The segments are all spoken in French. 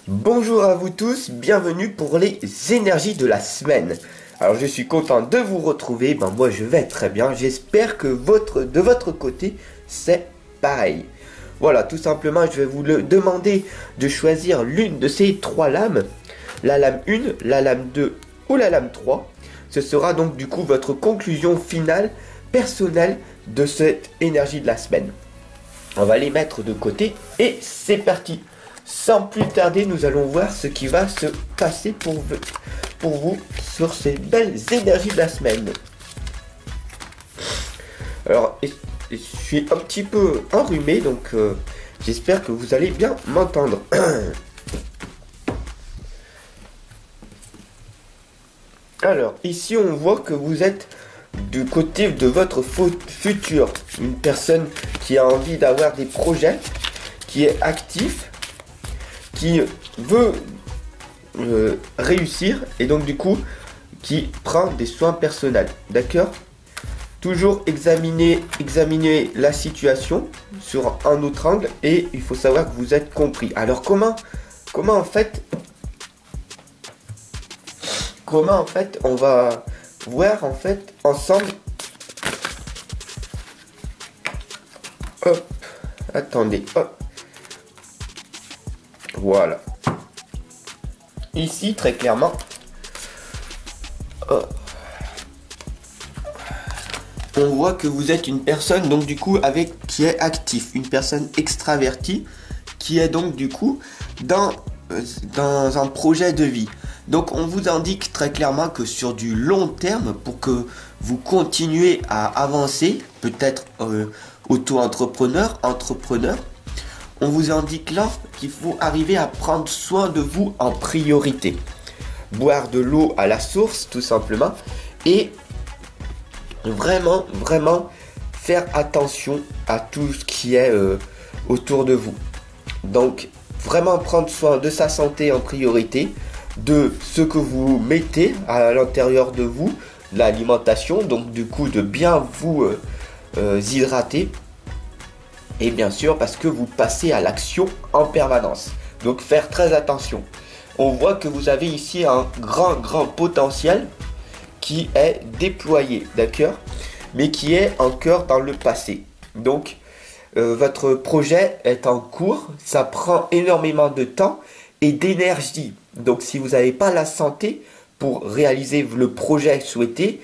Bonjour à vous tous, bienvenue pour les énergies de la semaine. Alors je suis content de vous retrouver, moi je vais très bien, j'espère que de votre côté c'est pareil. Voilà, tout simplement je vais vous demander de choisir l'une de ces trois lames, la lame 1, la lame 2 ou la lame 3. Ce sera donc du coup votre conclusion finale personnelle de cette énergie de la semaine. On va les mettre de côté et c'est parti. Sans plus tarder, nous allons voir ce qui va se passer pour vous sur ces belles énergies de la semaine. Alors, je suis un petit peu enrhumé, donc j'espère que vous allez bien m'entendre. Alors, ici, on voit que vous êtes du côté de votre futur. Une personne qui a envie d'avoir des projets, qui est actif, qui veut réussir et donc du coup qui prend des soins personnels, d'accord? Toujours examiner la situation sur un autre angle et il faut savoir que vous êtes compris. Alors comment en fait on va voir en fait ensemble. Hop, attendez, hop. Voilà. Ici, très clairement, on voit que vous êtes une personne, donc du coup, qui est active, une personne extravertie, qui est donc du coup dans un projet de vie. Donc, on vous indique très clairement que sur du long terme, pour que vous continuez à avancer, peut-être auto-entrepreneur, entrepreneur, on vous indique là qu'il faut arriver à prendre soin de vous en priorité. Boire de l'eau à la source, tout simplement. Et vraiment faire attention à tout ce qui est autour de vous. Donc, vraiment prendre soin de sa santé en priorité, de ce que vous mettez à l'intérieur de vous, l'alimentation, donc du coup de bien vous hydrater. Et bien sûr parce que vous passez à l'action en permanence. Donc faire très attention. On voit que vous avez ici un grand potentiel qui est déployé, d'accord? Mais qui est encore dans le passé. Donc votre projet est en cours. Ça prend énormément de temps et d'énergie. Donc si vous n'avez pas la santé pour réaliser le projet souhaité,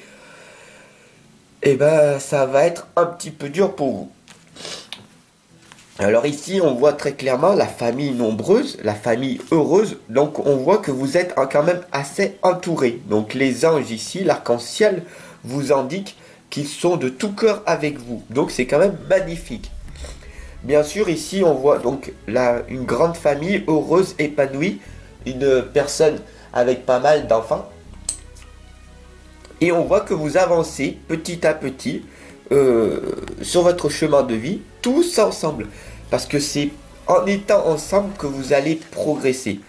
ça va être un petit peu dur pour vous. Alors ici, on voit très clairement la famille nombreuse, la famille heureuse. Donc on voit que vous êtes quand même assez entouré. Donc les anges ici, l'arc-en-ciel vous indique qu'ils sont de tout cœur avec vous. Donc c'est quand même magnifique. Bien sûr, ici on voit donc une grande famille heureuse, épanouie. Une personne avec pas mal d'enfants. Et on voit que vous avancez petit à petit sur votre chemin de vie, tous ensemble. Parce que c'est en étant ensemble que vous allez progresser.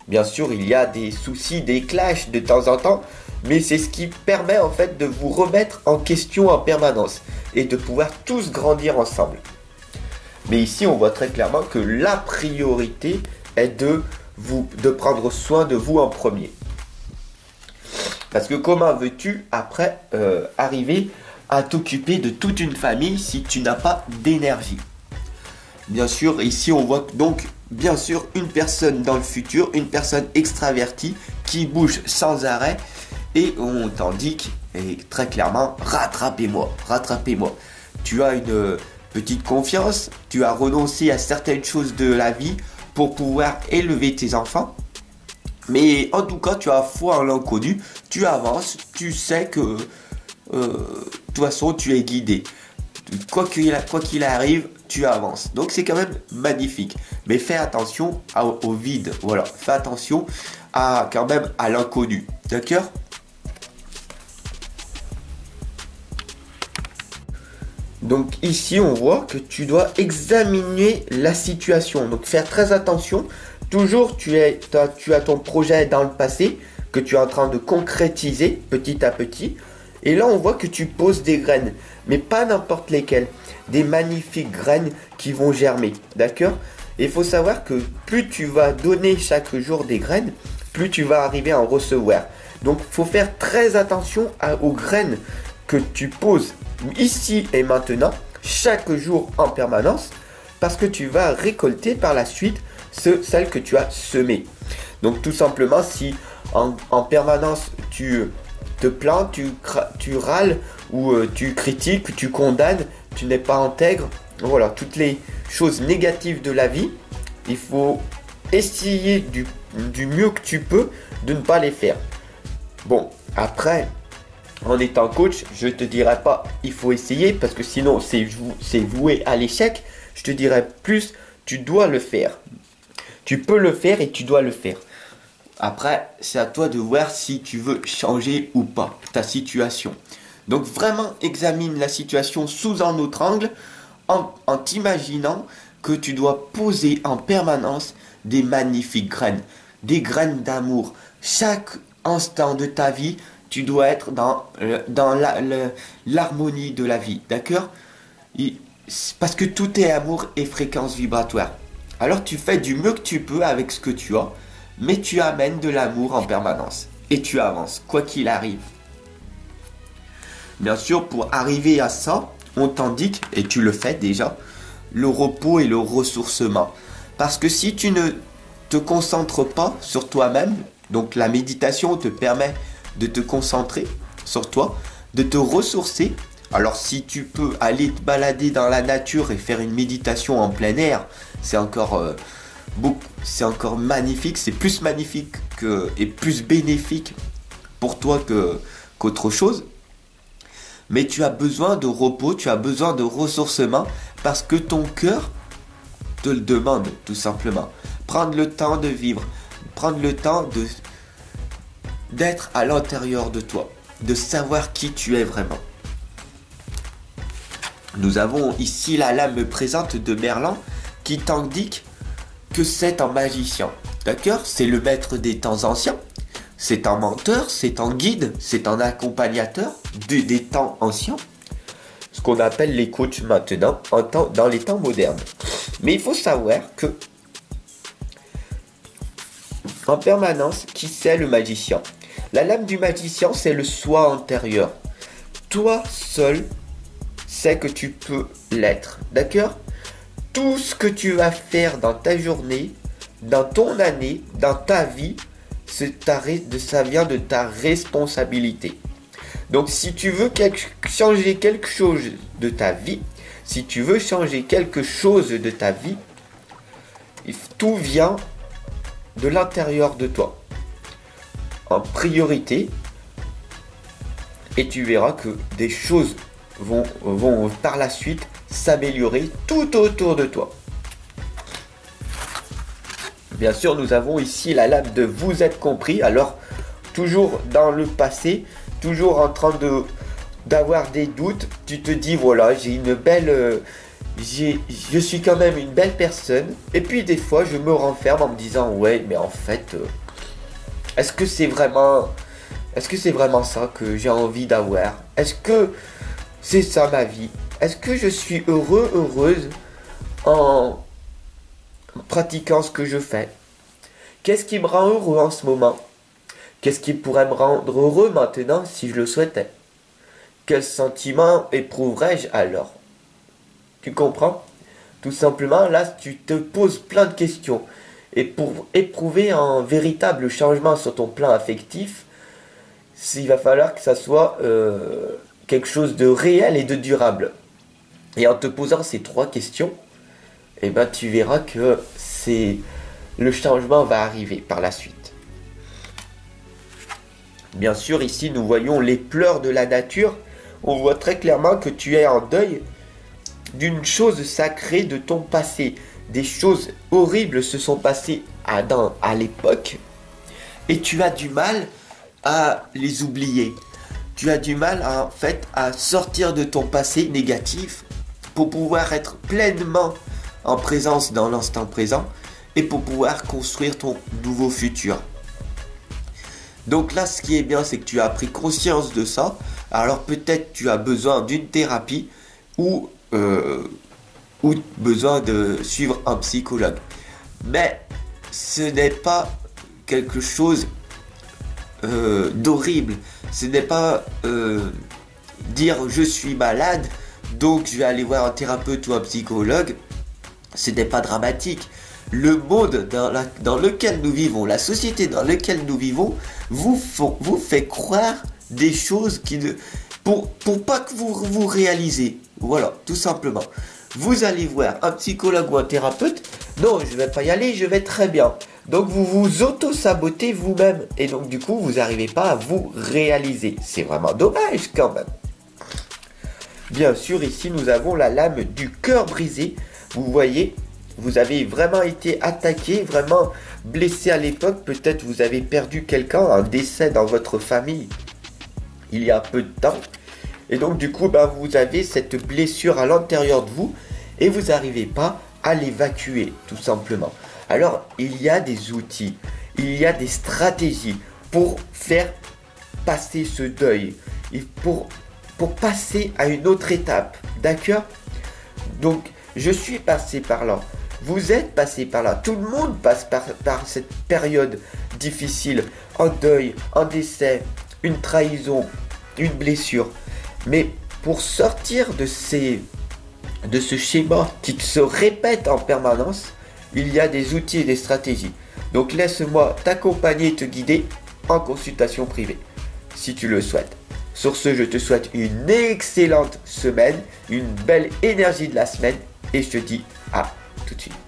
Bien sûr, il y a des soucis, des clashs de temps en temps, mais c'est ce qui permet en fait de vous remettre en question en permanence et de pouvoir tous grandir ensemble. Mais ici, on voit très clairement que la priorité est de prendre soin de vous en premier. Parce que comment veux-tu après arriver à t'occuper de toute une famille si tu n'as pas d'énergie? Bien sûr, ici on voit donc bien sûr une personne dans le futur, une personne extravertie qui bouge sans arrêt et on t'indique très clairement rattrapez-moi. Tu as une petite confiance, tu as renoncé à certaines choses de la vie pour pouvoir élever tes enfants. Mais en tout cas, tu as foi en l'inconnu, tu avances, tu sais que de toute façon, tu es guidé. Quoi qu'il arrive, tu avances. Donc c'est quand même magnifique. Mais fais attention au vide. Voilà, fais attention quand même à l'inconnu. D'accord ? Donc ici, on voit que tu dois examiner la situation. Donc faire très attention. Toujours, tu as ton projet dans le passé que tu es en train de concrétiser petit à petit. Et là, on voit que tu poses des graines, mais pas n'importe lesquelles. Des magnifiques graines qui vont germer, d'accord? Et il faut savoir que plus tu vas donner chaque jour des graines, plus tu vas arriver à en recevoir. Donc il faut faire très attention aux graines que tu poses ici et maintenant, chaque jour en permanence, parce que tu vas récolter par la suite celles que tu as semées. Donc tout simplement, si en permanence tu te plains, tu râles ou tu critiques, tu condamnes, tu n'es pas intègre, voilà, toutes les choses négatives de la vie, il faut essayer du mieux que tu peux de ne pas les faire. Bon, après, en étant coach, je te dirais pas il faut essayer parce que sinon c'est voué à l'échec. Je te dirais plus, tu dois le faire. Tu peux le faire et tu dois le faire. Après, c'est à toi de voir si tu veux changer ou pas ta situation. Donc vraiment, examine la situation sous un autre angle en t'imaginant que tu dois poser en permanence des magnifiques graines, des graines d'amour. Chaque instant de ta vie, tu dois être dans l'harmonie de la vie, d'accord? Parce que tout est amour et fréquence vibratoire. Alors tu fais du mieux que tu peux avec ce que tu as, mais tu amènes de l'amour en permanence. Et tu avances, quoi qu'il arrive. Bien sûr, pour arriver à ça, on t'indique, et tu le fais déjà, le repos et le ressourcement. Parce que si tu ne te concentres pas sur toi-même, donc la méditation te permet de te concentrer sur toi, de te ressourcer. Alors si tu peux aller te balader dans la nature et faire une méditation en plein air, c'est encore magnifique, c'est plus magnifique et plus bénéfique pour toi qu'autre chose. Mais tu as besoin de repos, tu as besoin de ressourcement parce que ton cœur te le demande tout simplement. Prendre le temps de vivre, prendre le temps d'être à l'intérieur de toi, de savoir qui tu es vraiment. Nous avons ici la lame présente de Merlin qui t'indique que c'est un magicien. D'accord? C'est le maître des temps anciens. C'est un menteur, c'est un guide, c'est un accompagnateur des temps anciens. Ce qu'on appelle les coachs maintenant, dans les temps modernes. Mais il faut savoir que, en permanence, qui c'est le magicien? La lame du magicien, c'est le soi intérieur. Toi seul sais que tu peux l'être. D'accord? Tout ce que tu vas faire dans ta journée, dans ton année, dans ta vie, ça vient de ta responsabilité. Donc si tu veux changer quelque chose de ta vie, tout vient de l'intérieur de toi. En priorité, et tu verras que des choses vont par la suite s'améliorer tout autour de toi. Bien sûr, nous avons ici la lame de vous êtes compris. Alors, toujours dans le passé, toujours en train d'avoir des doutes, tu te dis voilà, je suis quand même une belle personne. Et puis des fois, je me renferme en me disant ouais, mais en fait, est-ce que c'est vraiment ça que j'ai envie d'avoir? Est-ce que c'est ça ma vie? Est-ce que je suis heureuse en pratiquant ce que je fais? Qu'est-ce qui me rend heureux en ce moment? Qu'est-ce qui pourrait me rendre heureux maintenant si je le souhaitais? Quel sentiment éprouverais-je alors? Tu comprends? Tout simplement, là, tu te poses plein de questions. Et pour éprouver un véritable changement sur ton plan affectif, il va falloir que ça soit quelque chose de réel et de durable. Et en te posant ces 3 questions, eh ben, tu verras que le changement va arriver par la suite. Bien sûr, ici, nous voyons les pleurs de la nature. On voit très clairement que tu es en deuil d'une chose sacrée de ton passé. Des choses horribles se sont passées à l'époque et tu as du mal à les oublier. Tu as du mal en fait à sortir de ton passé négatif pour pouvoir être pleinement en présence dans l'instant présent et pour pouvoir construire ton nouveau futur. Donc là, ce qui est bien, c'est que tu as pris conscience de ça. Alors peut-être tu as besoin d'une thérapie ou ou besoin de suivre un psychologue. Mais ce n'est pas quelque chose d'horrible. Ce n'est pas dire je suis malade, donc je vais aller voir un thérapeute ou un psychologue. Ce n'est pas dramatique. Le monde dans lequel nous vivons, la société dans laquelle nous vivons, vous fait croire des choses pour pas que vous réalisez. Voilà, tout simplement. Vous allez voir un psychologue ou un thérapeute. Non, je vais pas y aller, je vais très bien. Donc vous vous auto-sabotez vous-même. Et donc du coup, vous n'arrivez pas à vous réaliser. C'est vraiment dommage quand même. Bien sûr, ici, nous avons la lame du cœur brisé. Vous voyez, vous avez vraiment été attaqué, vraiment blessé à l'époque. Peut-être vous avez perdu quelqu'un, un décès dans votre famille il y a peu de temps. Et donc du coup, vous avez cette blessure à l'intérieur de vous et vous n'arrivez pas à l'évacuer, tout simplement. Alors, il y a des outils, il y a des stratégies pour faire passer ce deuil, et pour passer à une autre étape, d'accord? Donc, je suis passé par là, vous êtes passé par là, tout le monde passe par cette période difficile, un deuil, un décès, une trahison, une blessure. Mais pour sortir de ce schéma qui se répète en permanence, il y a des outils et des stratégies. Donc laisse-moi t'accompagner et te guider en consultation privée, si tu le souhaites. Sur ce, je te souhaite une excellente semaine, une belle énergie de la semaine et je te dis à tout de suite.